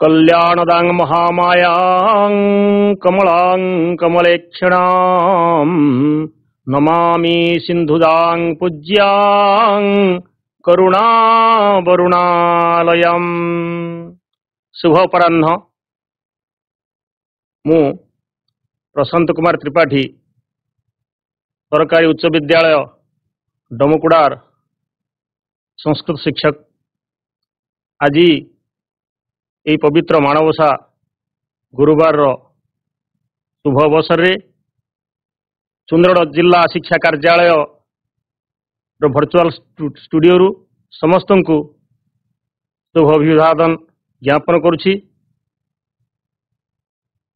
कल्याणदां महामायां कमलां कमलेक्षणां नमामि सिन्धुदां पूज्यां करुणावरुणालयं। शुभ अपराह्न। मु प्रशांत कुमार त्रिपाठी सरकारी उच्च विद्यालय डमुकुड़ार संस्कृत शिक्षक। आज यही पवित्र माणवसा गुरुवार शुभ अवसर रे सुंदरगढ़ जिला शिक्षा कार्यालय वर्चुअल स्टूडियो रु समस्त को शुभ अभिवादन ज्ञापन करुछि।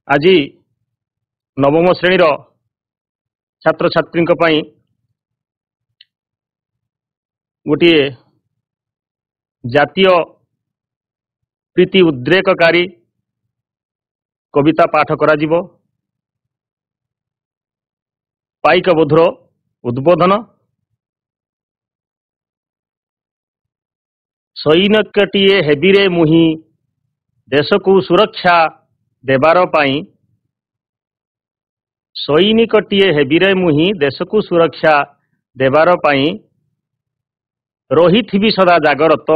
आज नवम श्रेणीर छात्र छात्री गोटे जातीय प्रीति उद्रेककारी कविता पाठ करा जिवो। पाइक बधुर उद्बोधन। सैनिकटीए हेबिरे मुही देश को सुरक्षा देवार पाई। सैनिकटीए हेबिरे मुही देश को सुरक्षा देवार पाई। रही सदा जागरत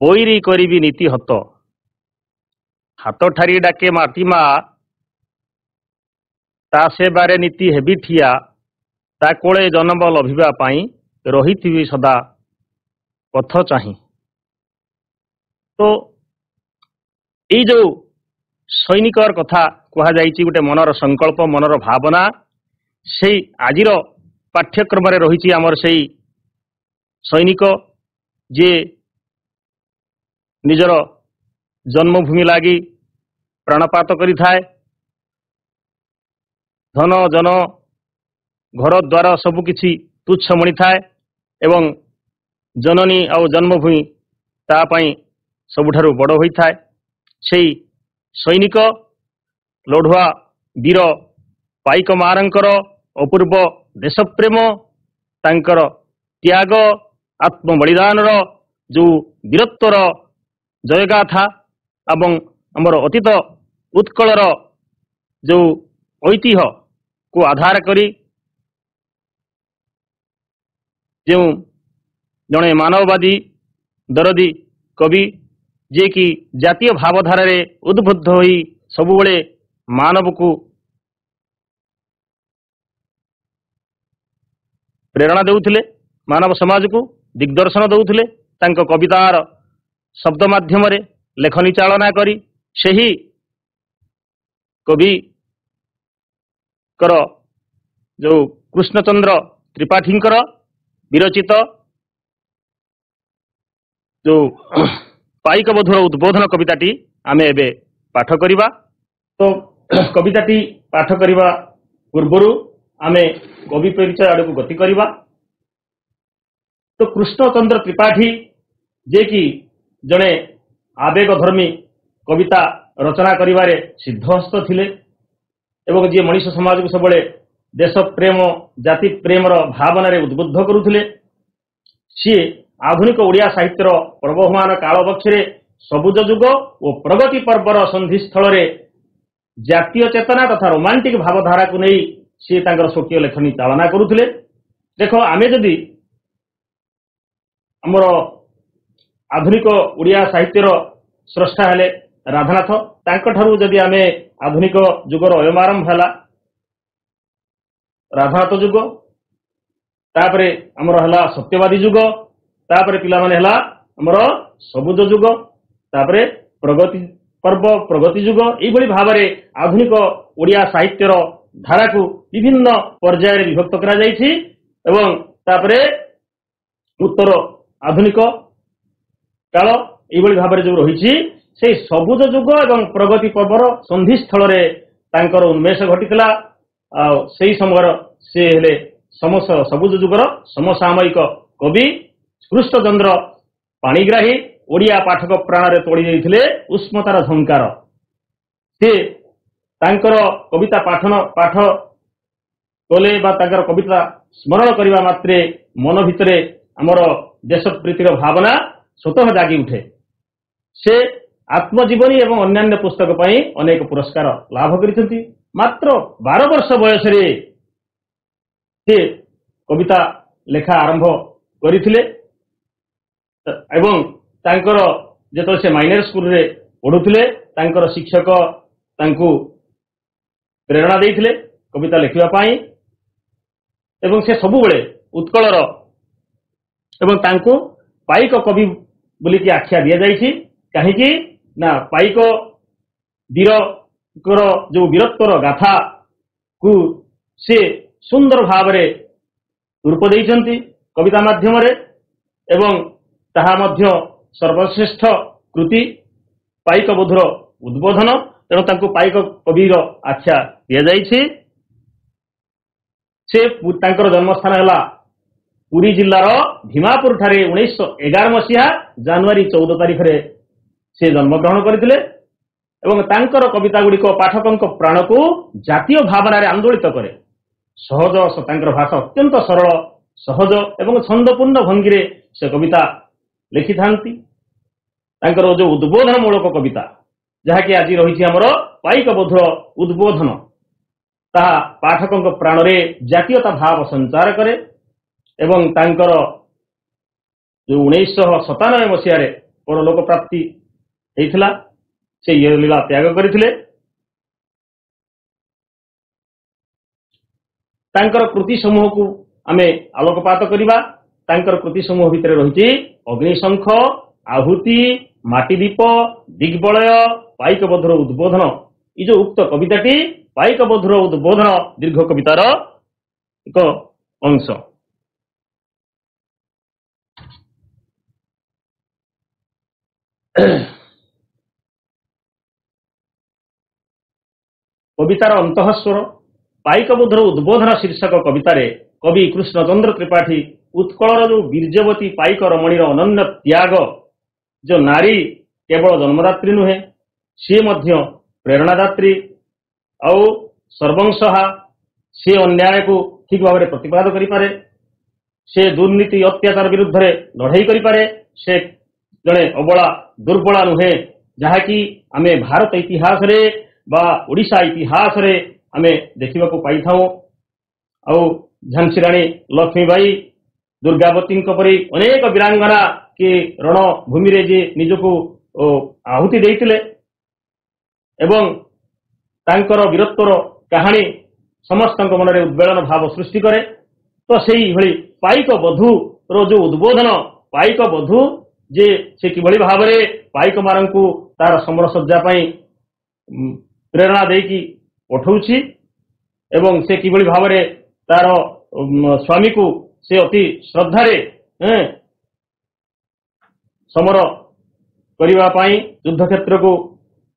बैरी करी नीति हत। हाथ ठारी डाके माटी मा ता से बारे नीति हेबी ठिया। ता कोले जन्म लभिबा पाई रही सदा पथ चाही। तो ये जो सैनिकर कथा कहा जाइछि गोटे मनर संकल्प मनर भावना से आजिर पाठ्यक्रम रे रही आमर से सैनिक जे निजर जन्मभूमि लगी प्राणपात करि थाए। धन जन घर द्वार सबकिछि तुच्छ मणि थाए एवं जननी आ जन्मभूमि ता पई सबुठारु बड़ होई थाए। सेई सैनिक लढ़ुआ वीर पाइक मारंकर अपूर्व देशप्रेम तांकर त्याग आत्म बलिदान जो वीरत्वर जयगाथा एवं आमर अतीत उत्कलर जो ऐतिह्य को आधार करी जो जड़े मानववादी दरदी कवि जे कि जातीय भावधारा रे उद्बुद्ध होई सबुबले मानव को प्रेरणा देउथिले, मानव समाज को दिग्दर्शन देउथिले। तांको कवितार शब्द माध्यम रे लेखनी चालना करी सेही कवि कर जो कृष्णचंद्र त्रिपाठींकर विरचित जो पाइक बधुर उद्बोधन कविताटी आमे एबे पाठ करिबा। तो कविताटी पाठ करिबा पूर्वरु आमे कवि परिचय आड़क गति करिबा। तो कृष्णचंद्र त्रिपाठी जे कि जड़े आवेगधर्मी कविता रचना करिबारे सिद्धहस्त थिले एवं जे मनीष समाज को सबले देश प्रेम जाति प्रेमर भावना रे उद्बुद्ध करुथिले। सी आधुनिक ओडिया साहित्यर प्रवहमान काल बक्षरे सबुज युग और प्रगति पर्वर संधि स्थल रे जातीय चेतना तथा रोमांटिक भावधारा को नहीं सी तांकर स्वकीय लेखनी चालना करुथिले। देखो आमे जदि हमर आधुनिक ओडिया साहित्यर स्रष्टा हेले राधानाथ तांकठारु जदि आमे आधुनिक युगर अयमारंभ हैला राधानाथ युग तापरे हमर हैला सत्यवादी युग तापरे पिला माने हैला हमर सबुज युग तापरे प्रगति पर्व प्रगति युग एई भली भाबरे आधुनिक ओडिया साहित्यर धारा को विभिन्न पर्याय रे विभक्त करा जायछि एवं तापरे उत्तर आधुनिक काल एई भली भाबरे जो रहिछि से सबुज युग एवं प्रगति पर्वर संधि स्थल रे तांकर उन्मेष घटितला। सेई समयर से हेले सबुज युगर समसामयिक कवि कृष्णचंद्र पाणिग्राही ओडिया पाठक प्राण रे तोड़ी देइथिले उष्मतार झंकार। से तांकर कविता पाठ कले बा तांकर कविता स्मरण करबा मात्रे मन भितरे हमर देश प्रीतिर भावना स्वतः जागी उठे। से ଆତ୍ମଜୀବନୀ ଏବଂ ଅନ୍ୟାନ୍ୟ ପୁସ୍ତକ ପାଇଁ ଅନେକ ପୁରସ୍କାର ଲାଭ କରିଛନ୍ତି। ମାତ୍ର 12 ବର୍ଷ ବୟସରେ ସେ କବିତା ଲେଖା ଆରମ୍ଭ କରିଥିଲେ ଏବଂ ତାଙ୍କର ଯେତେବେଳେ ସେ ମାଇନର ସ୍କୁଲରେ ପଢୁଥିଲେ ତାଙ୍କର ଶିକ୍ଷକ ତାଙ୍କୁ ପ୍ରେରଣା ଦେଇଥିଲେ କବିତା ଲେଖିବା ପାଇଁ ଏବଂ ସେ ସବୁବେଳେ ଉତ୍କଳର ଏବଂ ତାଙ୍କୁ ପାଇକ କବି ବୋଲିକି ଆଖ୍ୟା ଦିଆଯାଇଛି। କାହିଁକି ନା ପାଇକ ବୀରଙ୍କର ଯୋଉ ବୀରତ୍ୱର ଗାଥାକୁ ସେ ସୁନ୍ଦର ଭାବରେ ରୂପ ଦେଇଛନ୍ତି କବିତା ମାଧ୍ୟମରେ ଏବଂ ତାହା ମଧ୍ୟ ସର୍ବଶ୍ରେଷ୍ଠ କୃତି ପାଇକ ବୋଧର ଉଦ୍ବୋଧନ। ତେଣୁ ତାଙ୍କୁ ପାଇକ କବିର ଆଖ୍ୟା ଦିଆଯାଇଛି। ସେ ତାଙ୍କର ଜନ୍ମସ୍ଥାନ ହେଲା ପୁରୀ ଜିଲ୍ଲାର ଭୀମାପୁର ଠାରେ 1911 ମସିହା ଜାନୁଆରୀ 14 ତାରିଖରେ ସେ ଜନ୍ମଗ୍ରହଣ କରିଥିଲେ ଏବଂ ତାଙ୍କର କବିତା ଗୁଡ଼ିକ ପାଠକଙ୍କ ପ୍ରାଣକୁ ଜାତୀୟ ଭାବନାରେ ଆନ୍ଦୋଳିତ କରେ। ସହଜ ତାଙ୍କର ଭାଷା ଅତ୍ୟନ୍ତ ସରଳ ସହଜ ଏବଂ ଛନ୍ଦପୂର୍ଣ୍ଣ ଭଙ୍ଗୀରେ ସେ କବିତା ଲେଖିଥାନ୍ତି। ତାଙ୍କର ଯୋଉ ଉଦ୍ବୋଧନ ମୂଳକ କବିତା ଯାହାକି ଆଜି ରହିଛି ଆମର ପାଇକ ବୋଧର ଉଦ୍ବୋଧନ ତାହା ପାଠକଙ୍କ ପ୍ରାଣରେ ଜାତୀୟତା ଭାବ ସଞ୍ଚାର କରେ ଏବଂ ତାଙ୍କର ଯୋଉ 1997 ମସିହାରେ ପରଲୋକ ପ୍ରାପ୍ତି ହେଇଥିଲା ସେ ଲୀଳା ତ୍ୟାଗ କରିଥିଲେ। ତାଙ୍କର କୃତି ସମୂହକୁ ଆମେ ଆଲୋକପାତ କରିବା। ତାଙ୍କର କୃତି ସମୂହ ଭିତରେ ରହିଛି ଅଗ୍ନିଶଙ୍ଖ, ଆହୁତି, ମାଟିଦୀପ, ଦିଗ୍ବଳୟ, ପାଇକ ବୋଧର ଉଦ୍ବୋଧନ। ଏଇ ଯୋଉ ଉକ୍ତ କବିତାଟି ପାଇକ ବୋଧର ଉଦ୍ବୋଧନ ଦୀର୍ଘ କବିତାର ଏକ ଅଂଶ। କବିତାର ଅନ୍ତଃସ୍ୱର ପାଇକ ବୋଧର ଉଦ୍ବୋଧନ ଶୀର୍ଷକ କବିତାରେ କବି କୃଷ୍ଣଚନ୍ଦ୍ର ତ୍ରିପାଠୀ ଉତ୍କଳର ଯୋଉ ବୀର୍ଯ୍ୟବତୀ ପାଇକ ରମଣୀର ଅନନ୍ୟ ତ୍ୟାଗ, ଯୋଉ ନାରୀ କେବଳ ଜନ୍ମଦାତ୍ରୀ ନୁହେଁ ସିଏ ମଧ୍ୟ ପ୍ରେରଣାଦାତ୍ରୀ ଆଉ ସର୍ବଂସହା, ସେ ଅନ୍ୟାୟକୁ ଠିକ ଭାବରେ ପ୍ରତିବାଦ କରିପାରେ, ସେ ଦୁର୍ନୀତି ଅତ୍ୟାଚାର ବିରୁଦ୍ଧରେ ଲଢ଼େଇ କରିପାରେ, ସେ ଜଣେ ଅବଳା ଦୁର୍ବଳା ନୁହେଁ ଯାହାକି ଆମେ ଭାରତ ଇତିହାସରେ ବା ଓଡ଼ିଶା ଇତିହାସରେ ଆମେ ଦେଖିବାକୁ ପାଇଥାଉ। ଆଉ ଝାନ୍ସୀ ରାଣୀ ଲକ୍ଷ୍ମୀବାଇ, ଦୁର୍ଗାବତୀଙ୍କ ପରି ଅନେକ ବୀରାଙ୍ଗନା କି ରଣଭୂମିରେ ଯେ ନିଜକୁ ଆହୁତି ଦେଇଥିଲେ ଏବଂ ତାଙ୍କର ବୀରତ୍ୱର କାହାଣୀ ସମସ୍ତଙ୍କ ମନରେ ଉଦ୍ବେଳନ ଭାବ ସୃଷ୍ଟି କରେ। ତ ସେଇଭଳି ପାଇକ ବଧୂର ଯୋଉ ଉଦ୍ବୋଧନ, ପାଇକ ବଧୂ ଯେ ସେ କିଭଳି ଭାବରେ ପାଇକ ମାନଙ୍କୁ ତାର ସମରସଜ୍ଜା ପାଇଁ ପ୍ରେରଣା ଦେଇକି ପଠଉଛି ଏବଂ ସେ କିଭଳି ଭାବରେ ତାର ସ୍ୱାମୀକୁ ସେ ଅତି ଶ୍ରଦ୍ଧାରେ ସମର କରିବା ପାଇଁ ଯୁଦ୍ଧ କ୍ଷେତ୍ରକୁ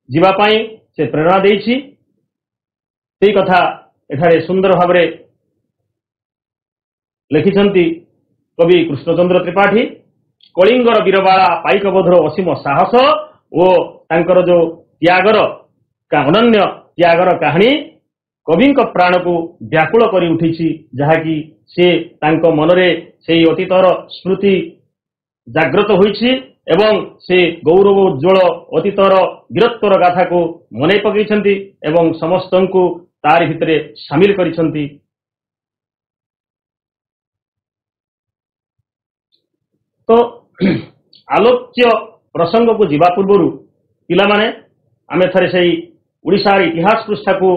ଯିବା ପାଇଁ ସେ ପ୍ରେରଣା ଦେଇଛି ସେଇ କଥା ଏଠାରେ ସୁନ୍ଦର ଭାବରେ ଲେଖିଛନ୍ତି କବି କୃଷ୍ଣଚନ୍ଦ୍ର ତ୍ରିପାଠୀ। କଳିଙ୍ଗର ବୀରବାଳା ପାଇକ ବୋଧର ଅସୀମ ସାହସ ଓ ତାଙ୍କର ଯୋଉ ତ୍ୟାଗର ଅନନ୍ୟ ତ୍ୟାଗର କାହାଣୀ କବିଙ୍କ ପ୍ରାଣକୁ ବ୍ୟାକୁଳ କରି ଉଠିଛି, ଯାହାକି ସେ ତାଙ୍କ ମନରେ ସେଇ ଅତୀତର ସ୍ମୃତି ଜାଗ୍ରତ ହୋଇଛି ଏବଂ ସେ ଗୌରବ ଉଜ୍ଜ୍ୱଳ ଅତୀତର ବୀରତ୍ୱର ଗାଥାକୁ ମନେ ପକାଇଛନ୍ତି ଏବଂ ସମସ୍ତଙ୍କୁ ତାରି ଭିତରେ ସାମିଲ କରିଛନ୍ତି। ତ ଆଲୋଚ୍ୟ ପ୍ରସଙ୍ଗକୁ ଯିବା ପୂର୍ବରୁ ପିଲାମାନେ ଆମେ ଥରେ ସେଇ ଓଡ଼ିଶାର ଇତିହାସ ପୃଷ୍ଠାକୁ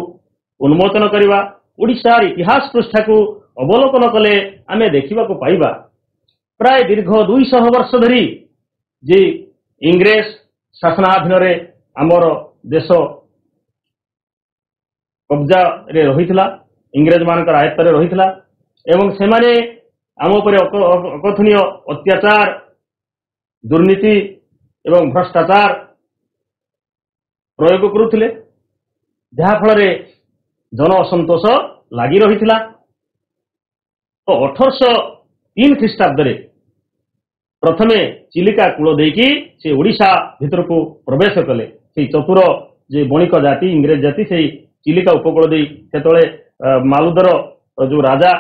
ଉନ୍ମୋଚନ କରିବା। ଓଡ଼ିଶାର ଇତିହାସ ପୃଷ୍ଠାକୁ ଅବଲୋକନ କଲେ ଆମେ ଦେଖିବାକୁ ପାଇବା ପ୍ରାୟ ଦୀର୍ଘ 200 ବର୍ଷ ଧରି ଯେ ଇଂରେଜ ଶାସନାଧୀନରେ ଆମର ଦେଶ କବ୍ଜାରେ ରହିଥିଲା, ଇଂରେଜ ମାନଙ୍କର ଆୟତ୍ତରେ ରହିଥିଲା ଏବଂ ସେମାନେ ଆମ ଉପରେ ଅକଥନୀୟ ଅତ୍ୟାଚାର, ଦୁର୍ନୀତି ଏବଂ ଭ୍ରଷ୍ଟାଚାର ପ୍ରୟୋଗ କରୁଥିଲେ, ଯାହାଫଳରେ ଜନ ଅସନ୍ତୋଷ ଲାଗି ରହିଥିଲା। ତ 1803 ଖ୍ରୀଷ୍ଟାବ୍ଦରେ ପ୍ରଥମେ ଚିଲିକା କୂଳ ଦେଇକି ସେ ଓଡ଼ିଶା ଭିତରକୁ ପ୍ରବେଶ କଲେ। ସେଇ ଚତୁର ଯେ ବଣିକ ଜାତି, ଇଂରେଜ ଜାତି ସେଇ ଚିଲିକା ଉପକୂଳ ଦେଇ ସେତେବେଳେ ମାଲୁଦର ଯୋଉ ରାଜା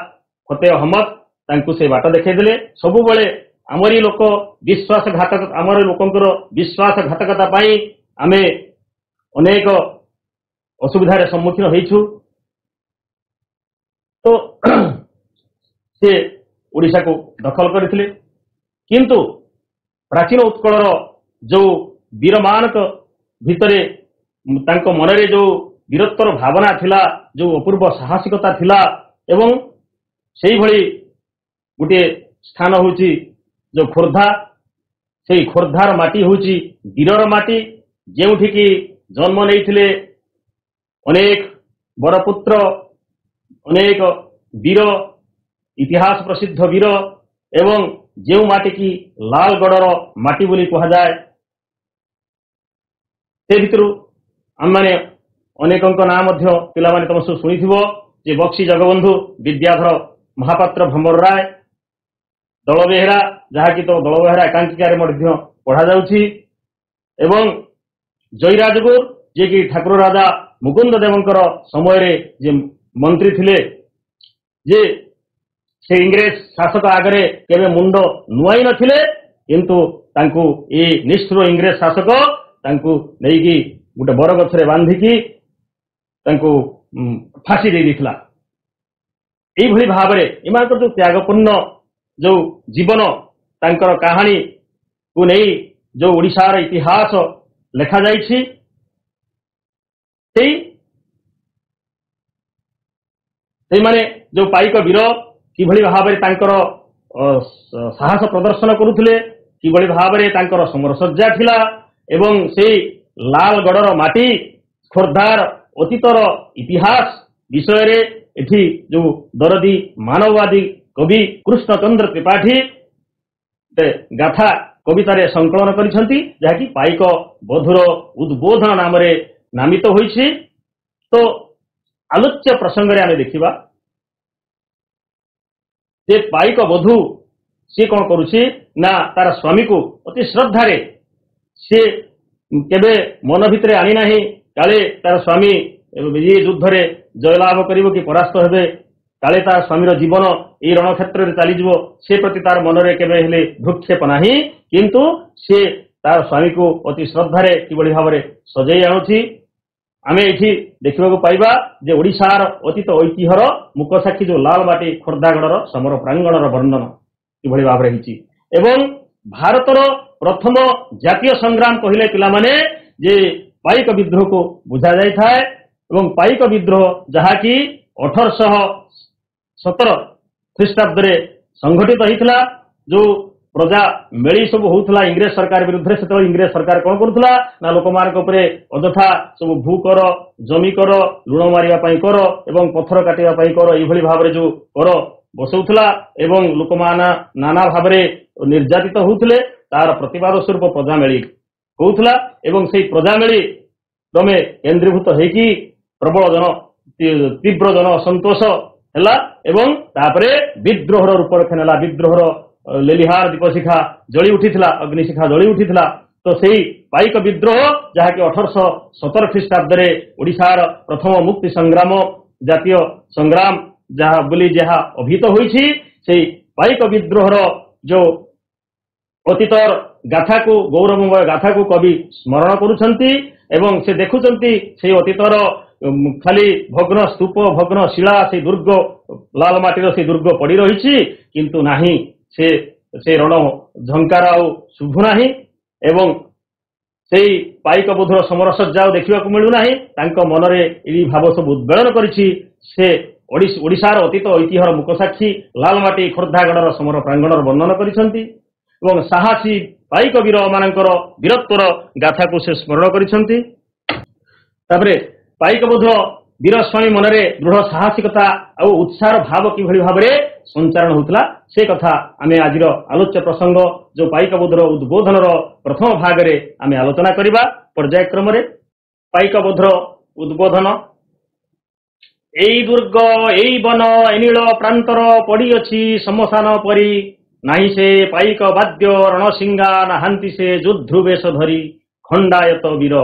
ଫତେ ଅହମ୍ମଦ ତାଙ୍କୁ ସେ ବାଟ ଦେଖାଇଦେଲେ। ସବୁବେଳେ ଆମରି ଲୋକଙ୍କର ବିଶ୍ୱାସଘାତକତା ପାଇଁ आमे अनेक असुविधार सम्मुखीन होइछु। तो से ओडिशा को दखल करथिले, किंतु प्राचीन उत्कलर जो वीरमानक भितरे तांको मनरे जो वीरत्वर भावना थिला, जो अपूर्व साहसिकता थिला, एवं सेही भली गोटे स्थान होची जो खोर्धा, से खोर्धार माटी होची वीरर माटी, जेउठी की जन्म नैथिले अनेक बरपुत्र, अनेक वीर, इतिहास प्रसिद्ध वीर, एवं जो माटी की लालगढ़र माटी बोली कहा जाए, से भितरु आम माने अनेकंक नाम मध्य पिला माने तम सब सुनिथिबो, जे बक्सी जगबंधु, विद्याधर महापात्र, भ्रमर राय, दल बेहेरा, जहाँकि तो दल बेहेरा एकांकिकार मध्य पढ़ा जाउछि, एवं जयराजगुर जे कि ठाकुर राजा मुकुंद देवंकर समय रे जे मंत्री थिले, जे से इंग्रेज शासक आगरे केबे मुंड नुआई नथिले, किंतु तांकु ए निष्ठुर इंग्रेज शासक तांकु नेइकी गोटे बरगछरे बांधिकी तांकु फांसी दे दिथिला। एई भली भाबरे इमानकर जो त्यागपूर्ण जो जीवन, तांकर कहानी को नहीं जो ओडिशार इतिहास लेखा जाइछि, से माने जो पाइक वीर किभली भाबरे तांकर साहस प्रदर्शन करुथिले, किभली भाबरे तांकर समरसज्जा थिला, एवं से लालगढ़र माटी खोर्धार अतीतर इतिहास विषय रे एठी जो दरदी मानववादी कवि कृष्णचंद्र त्रिपाठी गाथा कवितारे संकलन करिसंती, जहाँकि पाइक बधुर उद्बोधन नाम रे नामित होइछि। तो आलोच्य प्रसंग रे आमे देखिबा जे पाइक बधू सी कौन करुछि ना तार स्वामी को अति श्रद्धारे से केबे मन भितरे आनी नाही काले तार स्वामी ये युद्ध रे जयलाभ करिवो कि परास्त हेबे, काले तार स्वामीर जीवन ए रणक्षेत्र रे चलीजिवो, से प्रति तार मनरे केबे हेले भ्रुक्षेप नाही, किंतु से तार स्वामी को अति श्रद्धारे किबळी भाबरे सजै आनुछि। आमे एठी देखिबाकू पाइबा जे ओडिशार अतीत ऐतिह्यर मुकसाक्षी जो लालमाटी खोर्धागढ़र समर प्रांगणर वर्णन किभଳି भाबरे हिची, एवं भारतर प्रथम जातीय संग्राम कहले पिला माने जे पाइक विद्रोह को बुझा जाय थाए, एवं पाइक विद्रोह जहाँकि 1817 ख्रीष्टाब्द रे संघटित होइथिला, जो प्रजा मेली सब होउथला इंग्रेज सरकार विरुद्ध से, इंग्रेज सरकार कौन करुथला ना लोक मानक उपरे अजथा सब भू कर, जमी कर, लुण मारिया पई कर, एवं पत्थर काटिया पई कर, एभली भाबरे जो कर बसौथला, एवं लोक माना नाना भाबरे निर्यातित होउथले, तार प्रतिवाद स्वरूप प्रजा मेली होउथला, एवं सेही प्रजा मेली क्रमे केंद्रीभूत हेकी प्रबल जन तीव्र जन असंतोष हैला, एवं तापरे विद्रोहर रूप रखनेला, विद्रोहर लेलिहार दीपशिखा जली उठीथिला, अग्निशिखा जली उठीथिला। तो सेही पाइक विद्रोह जहाँकि 1817 ख्रीष्टाब्द रे ओडिशार प्रथम मुक्ति संग्राम जातीय संग्राम जहाँ बोली जहाँ अभिहित होइछि, सेही पाइक विद्रोहर जो अतीतर गाथा को गौरवमय गाथा को कवि स्मरण करुछंती, एवं से देखुछंती से अतीतर खाली भग्न स्तूप, भग्न शिला, से दुर्ग लालमाटीर से दुर्ग पड़ी रही, किंतु नाही से रण झंकार आउ शुभु नाही, एवं सेही पाइक बधुर समरसज्जा देखा मिलू नाही, तांको मनरे एई भाव सब उद्वेलन करिछि। से ओडिशार अतीत ऐतिह्यर मुकसाक्षी लालमाटी खोर्धागढ़र समर प्रांगणर वर्णन करिसंती, एवं साहसी पाइक वीर मानकर वीरत्वर गाथा को से स्मरण करिसंती। तापरे पाइक बधुर वीर स्वामी मनरे दृढ़ साहसिकता और उत्साह भाव किभଳି भाबरे संचारण होतला, से कथा आमे आजिर आलोच्य प्रसंग जो पाइक बधुर उद्बोधनर प्रथम भाग रे आमे आलोचना करिबा। पर्यायक्रम रे पाइक बधुर उद्बोधन। एई दुर्ग एई वन एनील प्रांतर पड़ी अछि समसान परी, नाही से पाइक बाद्य रणसिंगा नाहांती से जोध्रु बेश धरी, खंडायत वीर।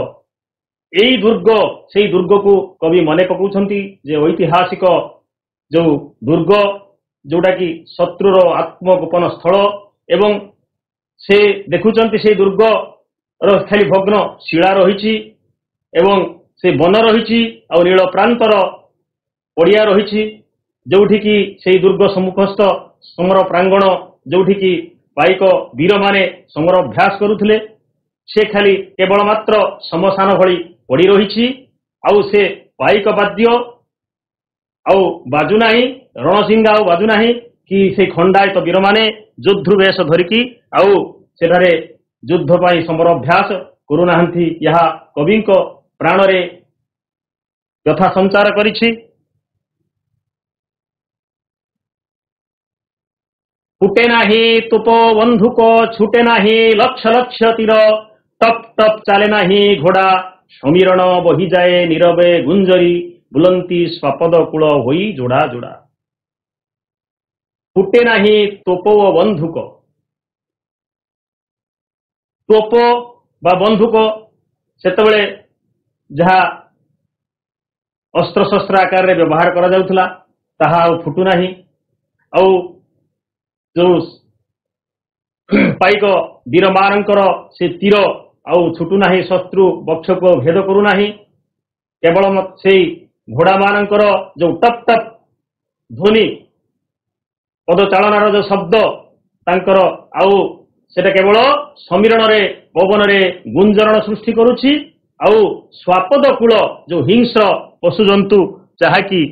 एई दुर्ग से दुर्ग को कवि मने पकाउछंती जे ऐतिहासिक जो दुर्ग जोटा कि शत्रुर आत्मगोपन स्थल, एवं से देखुचंती से दुर्ग ଖାଲି ଭଗ୍ନ ଶିଳା ରହିଛି ଏବଂ ସେ ବନ ରହିଛି ଆଉ ନୀଳ ପ୍ରାନ୍ତର ପଡ଼ିଆ ରହିଛି, ଯୋଉଠିକି ସେଇ ଦୁର୍ଗ ସମ୍ମୁଖସ୍ଥ ସମର ପ୍ରାଙ୍ଗଣ, ଯୋଉଠିକି ପାଇକ ବୀରମାନେ ସମର ଅଭ୍ୟାସ କରୁଥିଲେ, ସେ ଖାଲି କେବଳ ମାତ୍ର ଶ୍ମଶାନ ଭଳି ପଡ଼ି ରହିଛି। ଆଉ ସେ ପାଇକ ବାଦ୍ୟ ଆଉ ବାଜୁନାହିଁ, ରଣସିଙ୍ଗା ଆଉ ବାଜୁନାହିଁ କି ସେଇ ଖଣ୍ଡାୟତ ବୀରମାନେ ଯୋଦ୍ଧୁ ବେଶ ଧରିକି ଆଉ ସେଠାରେ ଯୁଦ୍ଧ ପାଇଁ ସମର ଅଭ୍ୟାସ କରୁନାହାନ୍ତି। ଏହା କବିଙ୍କ ପ୍ରାଣରେ ବ୍ୟଥା ସଞ୍ଚାର କରିଛି। ଫୁଟେ ନାହିଁ ତୋପ ବନ୍ଧୁକ, ଛୁଟେ ନାହିଁ ଲକ୍ଷ ଲକ୍ଷ ତୀର, ଟପ୍ ଟପ୍ ଚାଲେ ନାହିଁ ଘୋଡ଼ା, ସମୀରଣ ବହିଯାଏ ନୀରବେ ଗୁଞ୍ଜରି, ବୁଲନ୍ତି ସ୍ୱାପଦ କୂଳ ହୋଇ ଯୋଡ଼ା ଯୋଡ଼ା। ଫୁଟେ ନାହିଁ ତୋପ ଓ ବନ୍ଧୁକ। ତୋପ ବା ବନ୍ଧୁକ ସେତେବେଳେ ଯାହା ଅସ୍ତ୍ରଶସ୍ତ୍ର ଆକାରରେ ବ୍ୟବହାର କରାଯାଉଥିଲା ତାହା ଆଉ ଫୁଟୁନାହିଁ। ଆଉ ଯୋଉ ପାଇକ ବୀରମାନଙ୍କର ସେ ତୀର ଆଉ ଛୁଟୁନାହିଁ, ଶତ୍ରୁ ବକ୍ଷକୁ ଭେଦ କରୁନାହିଁ। କେବଳ ସେଇ ଘୋଡ଼ାମାନଙ୍କର ଯୋଉ ଟପ୍ ଟପ୍ ଧ୍ୱନି, ପଦଚାଳନାର ଯୋଉ ଶବ୍ଦ ତାଙ୍କର, ଆଉ ସେଟା କେବଳ ସମୀରଣରେ ପବନରେ ଗୁଞ୍ଜରଣ ସୃଷ୍ଟି କରୁଛି। ଆଉ ସ୍ୱାପଦ କୂଳ ଯୋଉ ହିଂସ୍ର ପଶୁଜନ୍ତୁ ଯାହାକି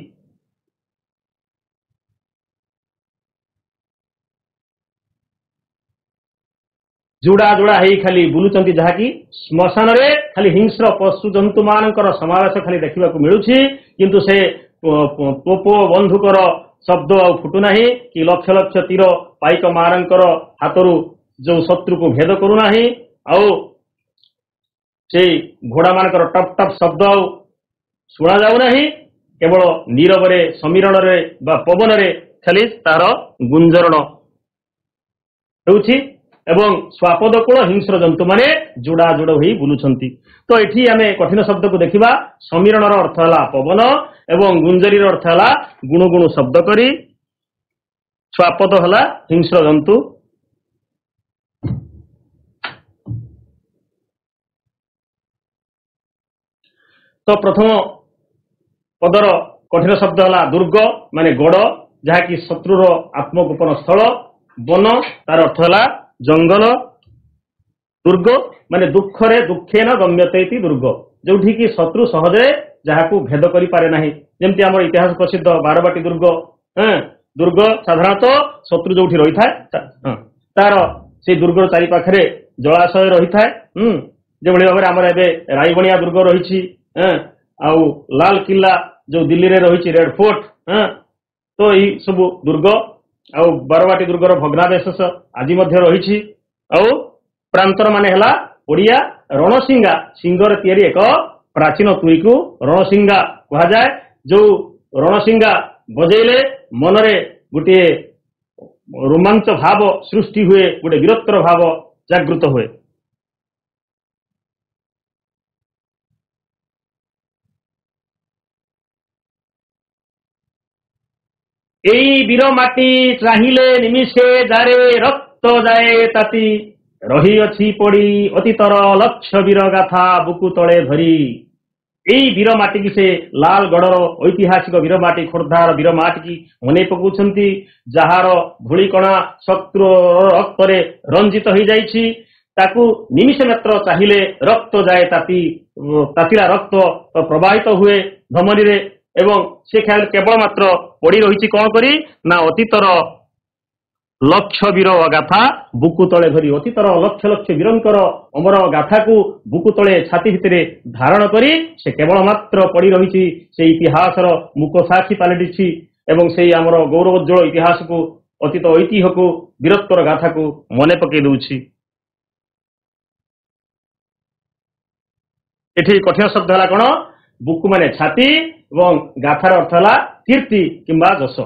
ଯୋଡ଼ା ଯୋଡ଼ା ହେଇ ଖାଲି ବୁଲୁଛନ୍ତି, ଯାହାକି ଶ୍ମଶାନରେ ଖାଲି ହିଂସ୍ର ପଶୁଜନ୍ତୁ ମାନଙ୍କର ସମାବେଶ ଖାଲି ଦେଖିବାକୁ ମିଳୁଛି, କିନ୍ତୁ ସେ ତୋପ ବନ୍ଧୁକର ଶବ୍ଦ ଆଉ ଫୁଟୁନାହିଁ କି ଲକ୍ଷ ଲକ୍ଷ ତୀର ପାଇକ ମାନଙ୍କର ହାତରୁ ଯୋଉ ଶତ୍ରୁକୁ ଭେଦ କରୁନାହିଁ। ଆଉ ସେଇ ଘୋଡ଼ା ମାନଙ୍କର ଟପ୍ ଟପ୍ ଶବ୍ଦ ଆଉ ଶୁଣା ଯାଉନାହିଁ, କେବଳ ନୀରବରେ ସମୀରଣରେ ବା ପବନରେ ଖାଲି ତାର ଗୁଞ୍ଜରଣ ହେଉଛି ଏବଂ ସ୍ୱାପଦ କୂଳ ହିଂସ୍ର ଜନ୍ତୁମାନେ ଯୋଡ଼ା ଯୋଡ଼ ହୋଇ ବୁଲୁଛନ୍ତି। ତ ଏଠି ଆମେ କଠିନ ଶବ୍ଦକୁ ଦେଖିବା। ସମୀରଣର ଅର୍ଥ ହେଲା ପବନ ଏବଂ ଗୁଞ୍ଜରୀର ଅର୍ଥ ହେଲା ଗୁଣୁ ଗୁଣୁ ଶବ୍ଦ କରି, ସ୍ୱାପଦ ହେଲା ହିଂସ୍ର ଜନ୍ତୁ। ତ ପ୍ରଥମ ପଦର କଠିନ ଶବ୍ଦ ହେଲା ଦୁର୍ଗ, ମାନେ ଗଡ଼, ଯାହାକି ଶତ୍ରୁର ଆତ୍ମଗୋପନ ସ୍ଥଳ। ବନ ତାର ଅର୍ଥ ହେଲା ଜଙ୍ଗଲ। ଦୁର୍ଗ ମାନେ ଦୁଃଖରେ ଦୁଃଖେନ ଗମ୍ୟତେ ଇତି ଦୁର୍ଗ, ଯୋଉଠିକି ଶତ୍ରୁ ସହଜରେ ଯାହାକୁ ଭେଦ କରିପାରେ ନାହିଁ। ଯେମିତି ଆମର ଇତିହାସ ପ୍ରସିଦ୍ଧ ବାରବାଟୀ ଦୁର୍ଗ। ଦୁର୍ଗ ସାଧାରଣତଃ ଶତ୍ରୁ ଯୋଉଠି ରହିଥାଏ ତାର ସେଇ ଦୁର୍ଗର ଚାରି ପାଖରେ ଜଳାଶୟ ରହିଥାଏ। ଯେଭଳି ଭାବରେ ଆମର ଏବେ ରାଇବଣିଆ ଦୁର୍ଗ ରହିଛି, ଆଉ ଲାଲ କିଲ୍ଲା ଯୋଉ ଦିଲ୍ଲୀରେ ରହିଛି, ରେଡ ଫୋର୍ଟ, ତ ଏଇ ସବୁ ଦୁର୍ଗ ଆଉ ବାରବାଟୀ ଦୁର୍ଗର ଭଗ୍ନାବଶେଷ ଆଜି ମଧ୍ୟ ରହିଛି। ଆଉ ପ୍ରାନ୍ତର ମାନେ ହେଲା ଓଡ଼ିଆ। ରଣସିଙ୍ଗା, ସିଂହରେ ତିଆରି ଏକ ପ୍ରାଚୀନ ତୁଇକୁ ରଣସିଙ୍ଗା କୁହାଯାଏ। ଯୋଉ ରଣସିଙ୍ଗା ବଜେଇଲେ ମନରେ ଗୋଟିଏ ରୋମାଞ୍ଚ ଭାବ ସୃଷ୍ଟି ହୁଏ, ଗୋଟେ ବୀରତ୍ୱର ଭାବ ଜାଗୃତ ହୁଏ। ଏଇ ବୀର ମାଟି ଚାହିଁଲେ ନିମିଷେ ଯାରେ, ରକ୍ତ ଯାଏ ତାତି, ରହିଅଛି ପଡ଼ି ଅତୀତର ଲକ୍ଷ ବୀର ଗାଥା ବୁକୁ ତଳେ ଧରି। ଏଇ ବୀର ମାଟିକି ସେ ଲାଲଗଡ଼ର ଐତିହାସିକ ବୀର ମାଟି, ଖୋର୍ଦ୍ଧାର ବୀର ମାଟିକି ମନେ ପକାଉଛନ୍ତି, ଯାହାର ଧୂଳିକଣା ଶତ୍ରୁ ରକ୍ତରେ ରଞ୍ଜିତ ହେଇଯାଇଛି। ତାକୁ ନିମିଷ ମାତ୍ର ଚାହିଁଲେ ରକ୍ତ ଯାଏ ତାତି, ତାତିରା ରକ୍ତ ପ୍ରବାହିତ ହୁଏ ଧମନୀରେ ଏବଂ ସେ କେବଳ ମାତ୍ର ପଡ଼ି ରହିଛି କଣ କରି ନା ଅତୀତର ଲକ୍ଷ ବୀର ଗାଥା ବୁକୁ ତଳେ ଧରି। ଅତୀତର ଲକ୍ଷ ଲକ୍ଷ ବୀରଙ୍କର ଅମର ଗାଥାକୁ ବୁକୁ ତଳେ ଛାତି ଭିତରେ ଧାରଣ କରି ସେ କେବଳ ମାତ୍ର ପଡ଼ି ରହିଛି। ସେ ଇତିହାସର ମୁକ ସାକ୍ଷୀ ପାଲଟିଛି ଏବଂ ସେଇ ଆମର ଗୌରବୋଜ୍ଜଳ ଇତିହାସକୁ, ଅତୀତ ଐତିହ୍ୟକୁ, ବୀରତ୍ୱର ଗାଥାକୁ ମନେ ପକେଇ ଦେଉଛି। ଏଠି କଠିନ ଶବ୍ଦ ହେଲା କଣ? ବୁକୁ ମାନେ ଛାତି ଏବଂ ଗାଥାର ଅର୍ଥ ହେଲା କୀର୍ତ୍ତି କିମ୍ବା ଯଶ।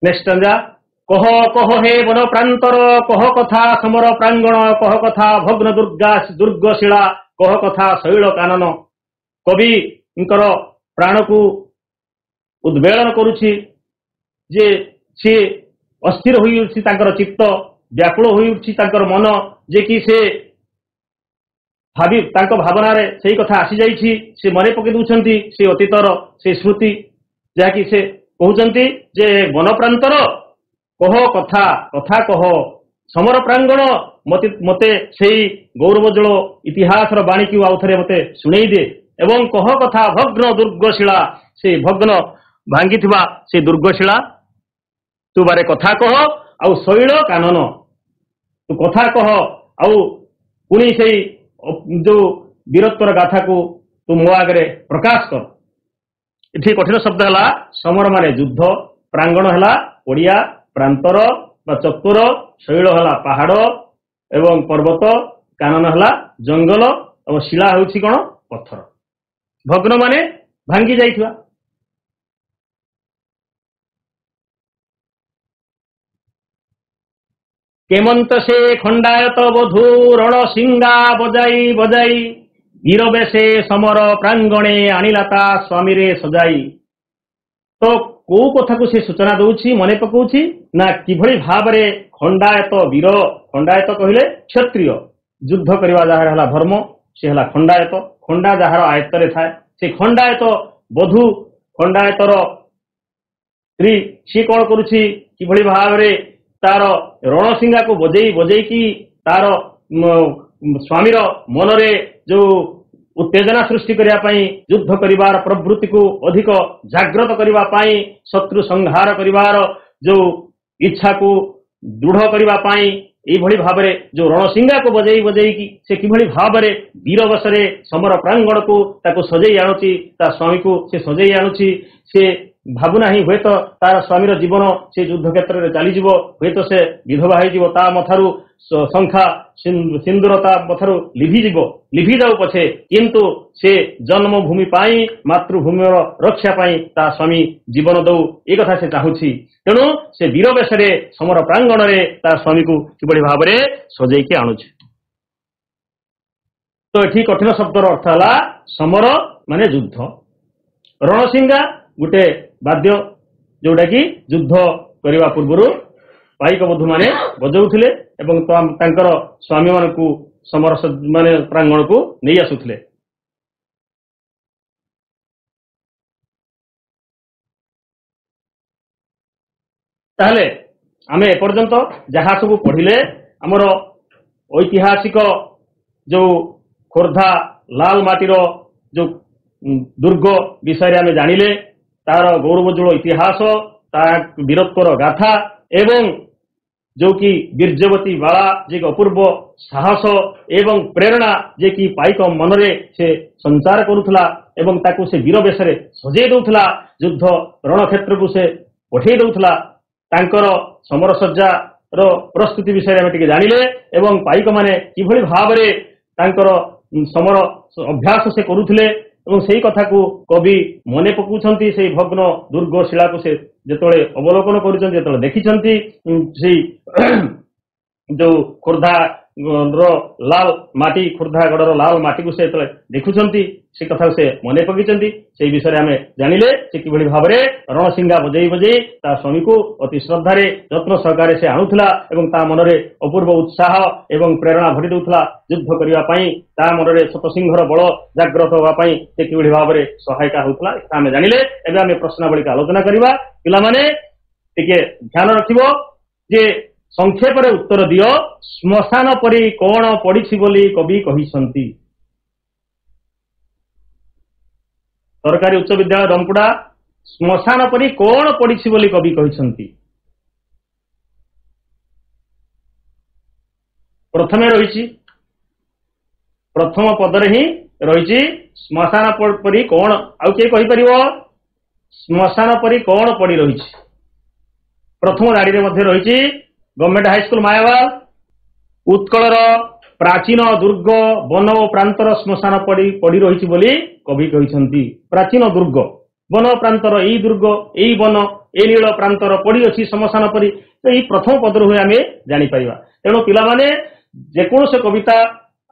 ନେକ୍ସଟ stanza, କହ କହ ହେ ବନ ପ୍ରାନ୍ତର, କହ କଥା ସମର ପ୍ରାଙ୍ଗଣ, କହ କଥା ଭଗ୍ନ ଦୁର୍ଗଶିଳା, କହ କଥା ଶୈଳ କାନନ। କବିଙ୍କର ପ୍ରାଣକୁ ଉଦ୍ବେଳନ କରୁଛି ଯେ ସିଏ अस्थिर होई उठी तांकर चित्त व्याकुल होई उठी तांकर मन जे कि से भावी तांको भावना रे सेही कथा आसी जाइछि से मने पके दुछंती से अतीतर से स्मृति जाकि से कहउचंती जे वन प्रांतर कह कथा कथा कह समर प्रांगण मते मते सेही गौरवजल इतिहास रो बाणी की आउथरे मते सुनेई दे एवं कह कथा भग्न दुर्गशिला से भग्न भांगिथिबा से दुर्गशिला तू बारे कथा कह आउ शैल कानन तू कथा कह आउ पुणी से जो वीरत्वर गाथा को तू मो आगे प्रकाश कर। इठी कठिन शब्द है समर माने युद्ध प्रांगण है ओडिया प्रांतर चतुर शैल है पहाड़ एवं पर्वत कानन है जंगल और शिला हूँ कौन पत्थर भग्न माने भांगी जाइथिबा। केमंत से खंडायत बधू रण सिंगा बजाई बजाई वीरबेशे समर प्रांगणे आनिलाता स्वामी रे सजाई। तो को कथा को से सूचना दउछि मने पकाउछि ना किभଳି भाबरे खंडायत वीर खंडायत कहिले क्षत्रिय युद्ध करवा जहार हला धर्म से हला खंडायत खंडा जहार आयत्तरे थाए से खंडायत बधू खंडायतर स्त्री सी कौन करुछि किभଳି भाबरे तार रणसिंगा को बजेई बजेई की तार स्वामीर मनरे जो उत्तेजना सृष्टि करिया पई युद्ध करिवार प्रवृत्ति को अधिक जागृत करिवा पई शत्रु संहार करिवार जो इच्छा को दृढ़ करिवा पई एई भଳି भाबरे जो रणसिंगा को बजेई बजेई की से किभଳି भाबरे वीर बसरे समर प्रांगण को ताको सजेई आनुची ता स्वामी को से सजेई आनुची से भावुना ही हुए तो तार स्वामीर जीवन से युद्ध क्षेत्र में चलीज हुए तो से विधवा हो मथारू संख्या सिंदूर ता मथारू लिभि जाऊ पछे किंतु से जन्मभूमि पाई मातृभूमि रक्षा पाई ता स्वामी जीवन दौ एक कथा से चाहूछि तेणु से वीर बेशरे समर प्रांगण रे ता स्वामी को किभଳି भाबरे सजेइके आणुछि। तो एठी कठिन शब्दर अर्थ हला समर माने युद्ध रणसिंगा गुटे वाद्य जोटा कि युद्ध करने पूर्व पाइक बधू माने बजाउथिले एवं तांकर स्वामी मान को समर माने प्रांगण को नहीं आसुथिले। ताहले आमे एपर्यंत जहाँ सब पढ़िले आमर ऐतिहासिक जो खोर्धा लाल माटीर जो दुर्ग विषय आमे जानिले तार गौरवोज्वल इतिहास तार वीरत्वर गाथा एवं जो कि बीर्जवती बाला जे अपूर्व साहस एवं प्रेरणा जे कि पाइक मनरे से संचार करुथला एवं ताकू से वीर बेशरे सजेई दउथला युद्ध रण क्षेत्र को से पठेई दउथला तांकर समर सज्जा रो प्रस्तुति विषय में टिके जानिले एवं पाइक माने किभଳି भाबरे तांकर समर अभ्यास से करुथले एवं सही कथा को कवि मने पकाउछंती से भग्न दुर्ग शिला को से जेतोळे अवलोकन करूछंती जेतोळे देखिछंती से जो खोर्धा रो लाल माटी खोर्धागढ़ लाल माटी को से देखुछंती से कथा से मने पकाइछंती से विषय में जानिले से किभଳି भाबरे रणसिंगा बजेई बजेई ता स्वामी को अति श्रद्धारे यत्न सहकारे से आणुथला एवं ता मनरे अपूर्व उत्साह एवं प्रेरणा भरी दउथला युद्ध करिया पई ता मनरे शतसिंहर बल जागृत होवा पई से किभଳି भाबरे सहायता होउथला आमे जानिले। एबे आमे प्रश्नावली का आलोचना करिबा पिला माने टिके ध्यान रखिबो जे संक्षेप रे उत्तर दियो श्मशान परी कौन पड़ी बोली कवि कहिसंती। सरकारी उच्च विद्यालय रंपुड़ा श्मशान परी कौन पड़ी बोली कवि कहिसंती। प्रथमे रही प्रथम पदरे ही रही श्मशान परी कौन आउ किए कहि परिबो श्मशान परी कौन पड़ी रही प्रथम गाड़ी रे मध्ये रही गवर्नमेंट हाईस्कूल मायावाल उत्कलर प्राचीन दुर्ग वन और प्रांतर श्मशान पड़ी रही बोली कवि कहिसंती। प्राचीन दुर्ग वन प्रांतर एई दुर्ग एई वन ए नील प्रांतर पड़ी अच्छी श्मशान परी तो यही प्रथम पदर हुए आमे जानी परिबा। तेणु पिला माने जेकोसे कविता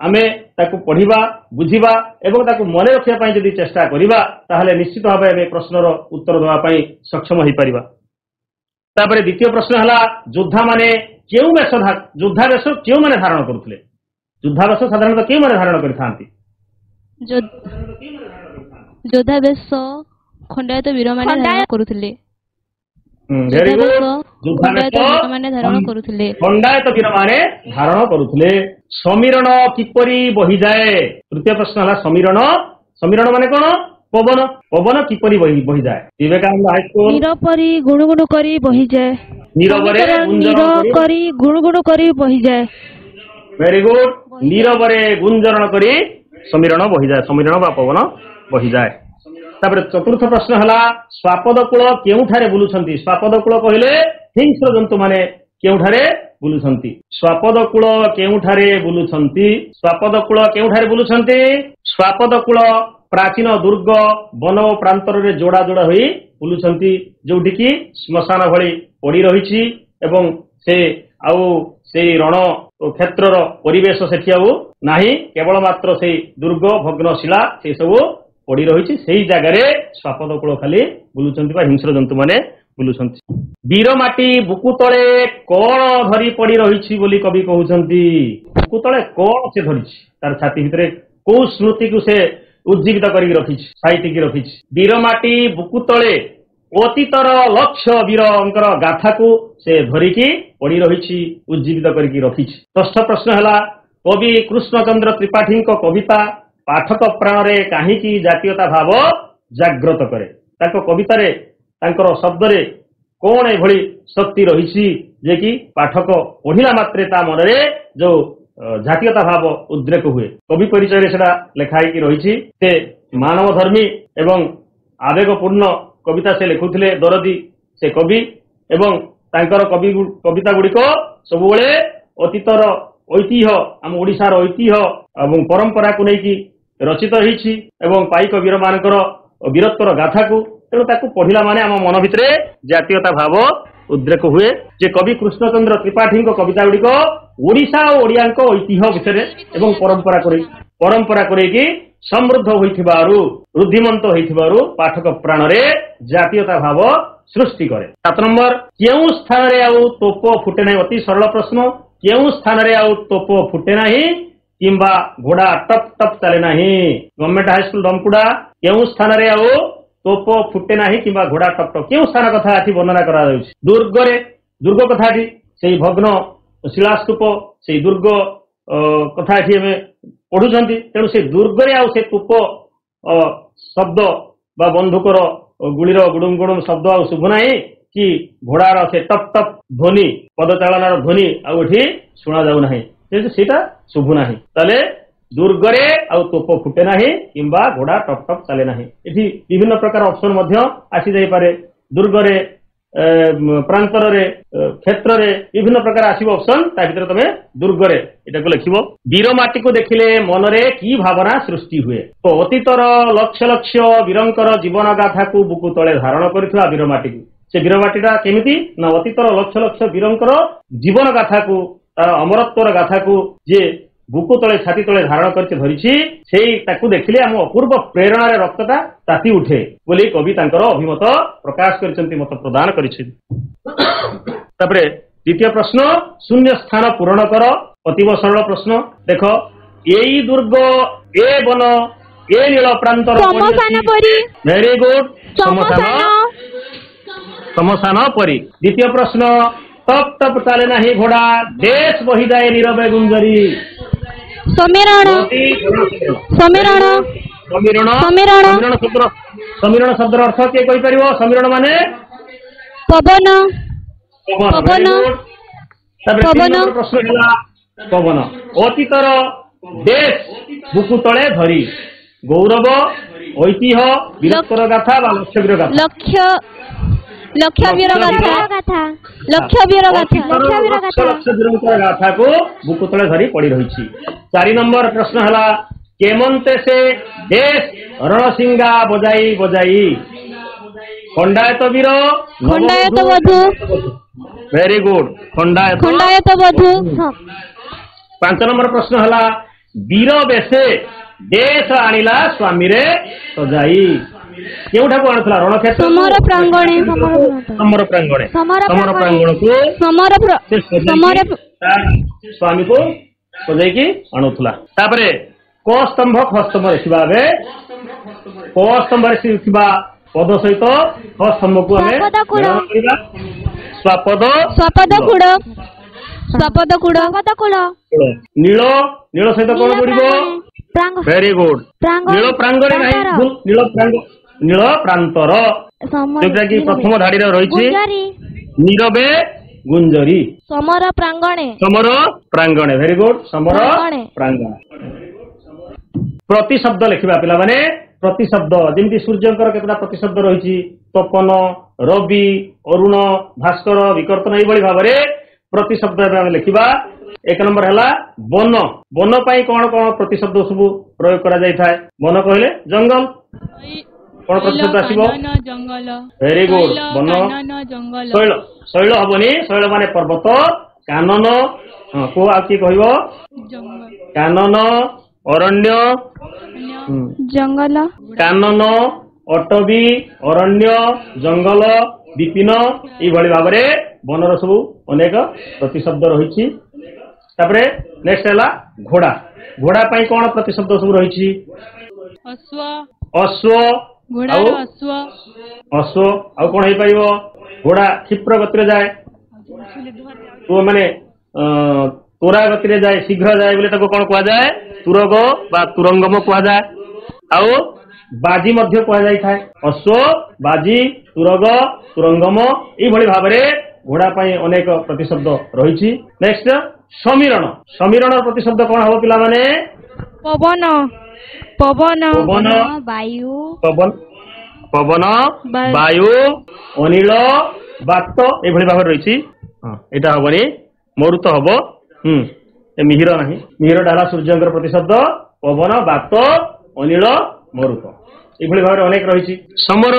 आमे ताकू पढ़िबा बुझिबा एवं ताकू मने रखिया पई जदि चेष्टा करिबा ताहले निश्चित भाबे प्रश्नर उत्तर देबा पई सक्षम होई परिबा। तापर द्वितीय प्रश्न है योद्धा माने केउ वेश योद्धा वेश केउ माने धारण करुले योद्धा वेश साधारणतः केउ माने धारण करिथांती योद्धा वेश खंडायत वीर माने धारण करुले वेरी गुड योद्धा वेश माने धारण करुले खंडायत वीर माने धारण करुले समीरण किपरि बहि जाए तृतीय प्रश्न है समीरण समीरण माने कोन पवन पवन किपरि बहि जाए विवेकानंद हाई स्कूल नीरपरि गुणगुण करी बहि जाए नीरवरे गुंजरण करी गुणगुण करी बहि जाए वेरी गुड नीरवरे गुंजरण करी समीरण बहि जाए समीरण बा पवन बहि जाए तापर चतुर्थ प्रश्न हला स्वापद कूल केउठारे बुलुछंती स्वापद कूल कहिले हिंस्र जंतु माने केउठारे बुलुछंती स्वापद कूल केउठारे बुलुछंती स्वापद कूल केउठारे बुलुछंती स्वापद कूल प्राचीन दुर्ग वन प्रांतर रे जोड़ा जोड़ा होई बुलुछंती जोठी की श्मशान भଳି पड़ी रहिछि एवं से आउ से रण क्षेत्रर परिवेश सेठी आउ नाही केवल मात्र से दुर्ग भग्नशिला से सब पड़ी रहिछि सेही जगह रे स्वापद कूल खाली बुलुछंती बा हिंस्र जंतु माने बुलुछंती वीर माटी बुकु तळे कोन धरी पड़ी रहिछि बोली कवि कहउछंती बुकु तळे कोन से धरिछि तार छाती भितरे को स्मृति को से उज्जीवित करी रखिछि साइटिकी रखिछि वीर माटी बुकु तळे अतीतर लक्ष्य वीरंकर गाथा को से धरिकी पड़ी रहिछि उज्जीवित करी रखिछि षष्ठ प्रश्न हला कवि कृष्णचंद्र त्रिपाठी कविता पाठक प्राण रे काहीकि जातीयता भाव जागृत करे ताको कविता रे तांकर शब्द रे कोन एभଳି शक्ति रहिछि जे कि पाठक पढ़िला मात्रे ता मन रे जो जातीयता भाव उद्रेक हुए कवि परिचय से लेखाई रही से मानव धर्मी एवं आवेगपूर्ण कविता से लिखुले दरदी से कवि एवं तांकर कविता गुड़िक सब अतीतर ऐतिह्य आम ओडिशार ऐतिह्य एवं परंपरा को लेकिन रचित होईछि एवं पाइक वीर मानकर वीरत्वर गाथा को तेणु ताकू पढ़िला माने आम मन भितरे जातीयता भाव उद्रेक हुए जे कवि कृष्णचंद्र त्रिपाठी कविता गुड़िक ओडिशा और ओडिया ऐतिह्य विषय एवं परंपरा करेकी समृद्ध होइथिबारु रुद्धिमंत होइथिबारु पाठक प्राण रे जातीयता भाव सृष्टि करे 7 नंबर केउ स्थान रे आउ तोप फुटे नाही अति सरल प्रश्न केउ स्थान रे आउ तोप फुटे नाही किंबा घोड़ा टप टप चले नाही गवर्नमेंट हाई स्कूल डमकुड़ा केउ स्थान रे आउ तोप फुटे नाही किंबा घोड़ा टप टप केउ स्थान कथा आथि वर्णना करा जाउछि दुर्ग कथा आथि सेही भग्न शिलास्तूप से दुर्ग कथा एठी हमें पढ़ुछंती तेणु से दुर्ग रे आउ से तूप शब्द बा बंधुकर गुलीर गुडुम गुडुम शब्द आउ शुभ नाही कि घोड़ार से टप टप ध्वनि पदचालनार ध्वनि आउ एठी सुना जाउ नाही सेटा शुभ नाही ताले दुर्ग रे आउ तूप फुटे नाही किंबा घोड़ा टप टप चले नाही एठी विभिन्न प्रकार ऑप्शन मध्य आसी जाई पारे दुर्ग रे प्रांतर रे क्षेत्र रे विभिन्न प्रकार आसीबो ऑप्शन ता भितर तमे दुर्ग रे एटा को लिखिबो वीर माटी को देखिले मन रे की भावना सृष्टि हुए तो अतीतर लक्ष लक्ष वीरंकर जीवन गाथा को बुकु तळे धारण करथिबा वीर माटी को से वीर माटीटा केमिति न अतीतर लक्ष लक्ष वीरंकर जीवन गाथा को तार अमरत्वर गाथा को जे बुकु तळे छाती तळे धारण करके धरिछि सेही ताकू देखिले हम अपूर्व प्रेरणा रे रक्तटा ताती उठे बोली कवि तांकर अभिमत प्रकाश करचंती मत प्रदान करिछि तापरे द्वितीय प्रश्न शून्य स्थान पूरण कर अतीव सरल प्रश्न देखो एई दुर्ग ए वन ए नील प्रांतर समसान परी वेरी गुड समसान परी द्वितीय प्रश्न टप टप चले नाही घोड़ा देश बहि जाए नीरवे गुंजरी समीरण शब्द अर्थ के कहि परिबो समीरण माने पवन प्रश्न है पवन अतीतर देश बुकु तळे धरी गौरव ऐतिह्य वीरत्वर गाथा बा लक्ष्य वीर गाथा को बुकु तळे धरी पड़ी रही 4 नंबर प्रश्न है केमंते से देश रणसिंगा बजाई बजाई खंडायत वीर खंडायत वधु वेरी गुड खंडायत वधु 5 नंबर प्रश्न है वीर बेसे देश आनिला स्वामी रे सजाई କେଉଁଠାକୁ ଆଣୁଥିଲା ରଣକ୍ଷେତ୍ର ସମର ପ୍ରାଙ୍ଗଣେ ସମର ପ୍ରାଙ୍ଗଣେ ସମର ପ୍ରାଙ୍ଗଣକୁ ସେ ସଜେଇକି ତା ସ୍ୱାମୀକୁ ସଜେଇକି ଆଣୁଥିଲା। ତାପରେ କ ସ୍ତମ୍ଭ ଖ ସ୍ତମ୍ଭରେ ଥିବା ଏବେ କ ସ୍ତମ୍ଭରେ ଥିବା ପଦ ସହିତ ଖ ସ୍ତମ୍ଭକୁ ଆମେ ମିଳନ କରିବା। ସ୍ୱାପଦ କୂଳ ନୀଳ ନୀଳ ସହିତ କଣ ପଡିବ? ଭେରି ଗୁଡ ନୀଳ ପ୍ରାଙ୍ଗରେ ନାହିଁ ନୀଳ ପ୍ରାନ୍ତର ଯୋଉଟା କି ପ୍ରଥମ ଧାଡିରେ ରହିଛି ନୀରବେ ଗୁଞ୍ଜରୀ ସମର ପ୍ରାଙ୍ଗଣେ ଭେରି ଗୁଡ ସମର ପ୍ରାଙ୍ଗଣେ। ପ୍ରତିଶବ୍ଦ ଲେଖିବା ପିଲାମାନେ ପ୍ରତିଶବ୍ଦ ଯେମିତି ସୂର୍ଯ୍ୟଙ୍କର କେତେଟା ପ୍ରତିଶବ୍ଦ ରହିଛି ତପନ ରବି ଅରୁଣ ଭାସ୍କର ବିକର୍ତ୍ତନ ଏଇଭଳି ଭାବରେ ପ୍ରତିଶବ୍ଦ ଏବେ ଆମେ ଲେଖିବା। 1 ନମ୍ବର ହେଲା ବନ ବନ ପାଇଁ କଣ କଣ ପ୍ରତିଶବ୍ଦ ସବୁ ପ୍ରୟୋଗ କରାଯାଇଥାଏ? ବନ କହିଲେ ଜଙ୍ଗଲ କଣ ପ୍ରତିଶବ୍ଦ ଆସିବ? ଭେରି ଗୁଡ ବନ ଶୈଳ ଶୈଳ ହବନି ଶୈଳ ମାନେ ପର୍ବତ କାନନ କୁହ ଆଉ କିଏ କହିବ? କାନନ ଅରଣ୍ୟ ଜଙ୍ଗଲ କାନନ ଅଟବୀ ଅରଣ୍ୟ ଜଙ୍ଗଲ ବିପିନ ଏଇଭଳି ଭାବରେ ବନର ସବୁ ଅନେକ ପ୍ରତିଶବ୍ଦ ରହିଛି। ତାପରେ ନେକ୍ସଟ ହେଲା ଘୋଡା ଘୋଡା ପାଇଁ କଣ ପ୍ରତିଶବ୍ଦ ସବୁ ରହିଛି? ଅଶ୍ଵ ଆଉ କଣ ହେଇପାରିବ? ଘୋଡା କ୍ଷିପ୍ର ଗତିରେ ଯାଏ ମାନେ ତ୍ୱରା ଗତିରେ ଯାଏ ଶୀଘ୍ର ଯାଏ ବୋଲି ତାକୁ କଣ କୁହାଯାଏ? ତୁରଗ ବା ତୁରଙ୍ଗମ କୁହାଯାଏ। ଆଉ ବାଜି ମଧ୍ୟ କୁହାଯାଇଥାଏ ଅଶ୍ଵ ବାଜି ତୁରଗ ତୁରଙ୍ଗମ ଏଇଭଳି ଭାବରେ ଘୋଡା ପାଇଁ ଅନେକ ପ୍ରତିଶବ୍ଦ ରହିଛି। ନେକ୍ସଟ ସମୀରଣ ସମୀରଣର ପ୍ରତିଶବ୍ଦ କଣ ହବ ପିଲାମାନେ? ପବନ ବାୟୁ ଅନିଳ ବାତ ଏଇଭଳି ଭାବରେ ରହିଛି। ଏଇଟା ହବନି ମରୁତ ହବ ମିହିର ନାହିଁ ମିହିରଟା ହେଲା ସୂର୍ଯ୍ୟଙ୍କର ପ୍ରତିଶବ୍ଦ ପବନ ବାତ ଅନିଳ ମରୁତ ଏଇଭଳି ଭାବରେ ଅନେକ ରହିଛି। ସମର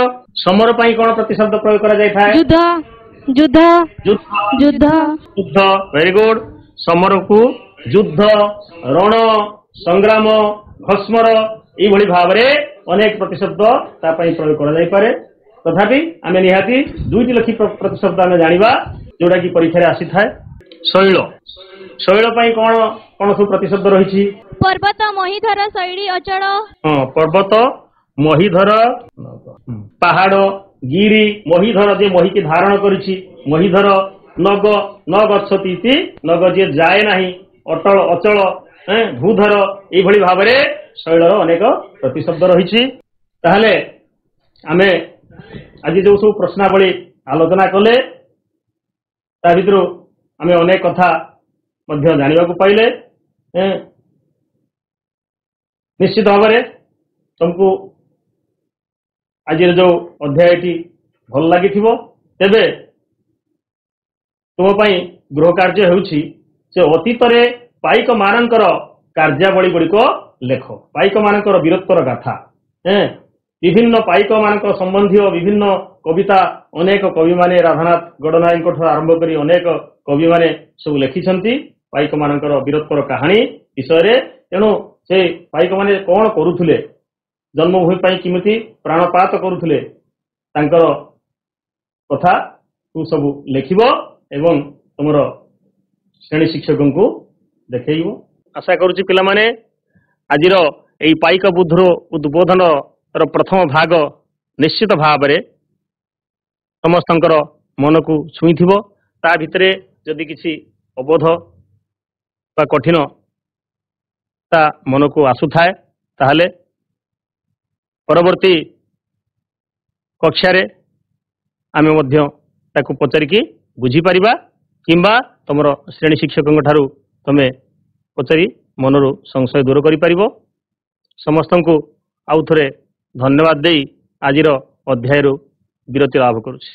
ସମର ପାଇଁ କଣ ପ୍ରତିଶବ୍ଦ ପ୍ରୟୋଗ କରାଯାଇଥାଏ? ଯୁଦ୍ଧ ଭେରି ଗୁଡ ସମରକୁ ଯୁଦ୍ଧ ରଣ ସଂଗ୍ରାମ ଭସ୍ମର ଏଇଭଳି ଭାବରେ ଅନେକ ପ୍ରତିଶବ୍ଦ ତା ପାଇଁ ପ୍ରୟୋଗ କରାଯାଇପାରେ। ତଥାପି ଆମେ ନିହାତି 2ଟି ଲେଖି ପ୍ରତିଶବ୍ଦ ଆମେ ଜାଣିବା ଯୋଉଟା କି ପରୀକ୍ଷାରେ ଆସିଥାଏ। ଶୈଳ ଶୈଳ ପାଇଁ କଣ କଣ ସବୁ ପ୍ରତିଶବ୍ଦ ରହିଛି? ପର୍ବତ ମହିଧର ଶୈଳୀ ଅଚଳ ପର୍ବତ ମହିଧର ପାହାଡ ଗିରି ମହିଧର ଯେ ମହିକି ଧାରଣ କରିଛି ମହିଧର ନଗ ନ ଗଚ୍ଛତି ଇତି ନଗ ଯିଏ ଯାଏ ନାହିଁ ଅଟଳ ଅଚଳ ଭୂଧର ଏଇଭଳି ଭାବରେ ଶୈଳର ଅନେକ ପ୍ରତିଶବ୍ଦ ରହିଛି। ତାହେଲେ ଆମେ ଆଜି ଯୋଉ ସବୁ ପ୍ରଶ୍ନାବଳୀ ଆଲୋଚନା କଲେ ତା ଭିତରୁ ଆମେ ଅନେକ କଥା ମଧ୍ୟ ଜାଣିବାକୁ ପାଇଲେ। ନିଶ୍ଚିତ ଭାବରେ ତମକୁ ଆଜିର ଯୋଉ ଅଧ୍ୟାୟଟି ଭଲ ଲାଗିଥିବ। ତେବେ ତୁମ ପାଇଁ ଗୃହ କାର୍ଯ୍ୟ ହେଉଛି ଯେ ଅତୀତରେ ପାଇକ ମାନଙ୍କର କାର୍ଯ୍ୟାବଳୀ ଗୁଡିକ ଲେଖ। ପାଇକ ମାନଙ୍କର ବୀରତ୍ୱର ଗାଥା ବିଭିନ୍ନ ପାଇକ ମାନଙ୍କ ସମ୍ବନ୍ଧୀୟ ବିଭିନ୍ନ କବିତା ଅନେକ କବିମାନେ ରାଧାନାଥ ଗଡନାୟକଙ୍କ ଠାରୁ ଆରମ୍ଭ କରି ଅନେକ କବିମାନେ ସବୁ ଲେଖିଛନ୍ତି ପାଇକ ମାନଙ୍କର ବୀରତ୍ୱର କାହାଣୀ ବିଷୟରେ। ତେଣୁ ସେ ପାଇକ ମାନେ କଣ କରୁଥିଲେ ଜନ୍ମଭୂମି ପାଇଁ କେମିତି ପ୍ରାଣପାତ କରୁଥିଲେ ତାଙ୍କର କଥା ସବୁ ଲେଖିବ ଏବଂ ତୁମର ଶ୍ରେଣୀ ଶିକ୍ଷକଙ୍କୁ ଦେଖେଇବ। ଆଶା କରୁଛି ପିଲାମାନେ ଆଜିର ଏହି ପାଇକ ବୁଦ୍ଧର ଉଦ୍ବୋଧନର ପ୍ରଥମ ଭାଗ ନିଶ୍ଚିତ ଭାବରେ ସମସ୍ତଙ୍କର ମନକୁ ଛୁଇଁଥିବ। ତା ଭିତରେ ଯଦି କିଛି ଅବୋଧ ବା କଠିନ ତା ମନକୁ ଆସୁଥାଏ ତାହେଲେ ପରବର୍ତ୍ତୀ କକ୍ଷାରେ ଆମେ ମଧ୍ୟ ତାକୁ ପଚାରିକି ବୁଝିପାରିବା କିମ୍ବା ତମର ଶ୍ରେଣୀ ଶିକ୍ଷକଙ୍କ ଠାରୁ ତମେ ପଚାରି ମନରୁ ସଂଶୟ ଦୂର କରିପାରିବ। ସମସ୍ତଙ୍କୁ ଆଉ ଥରେ ଧନ୍ୟବାଦ ଦେଇ ଆଜିର ଅଧ୍ୟାୟରୁ ବିରତି ଲାଭ କରୁଛି।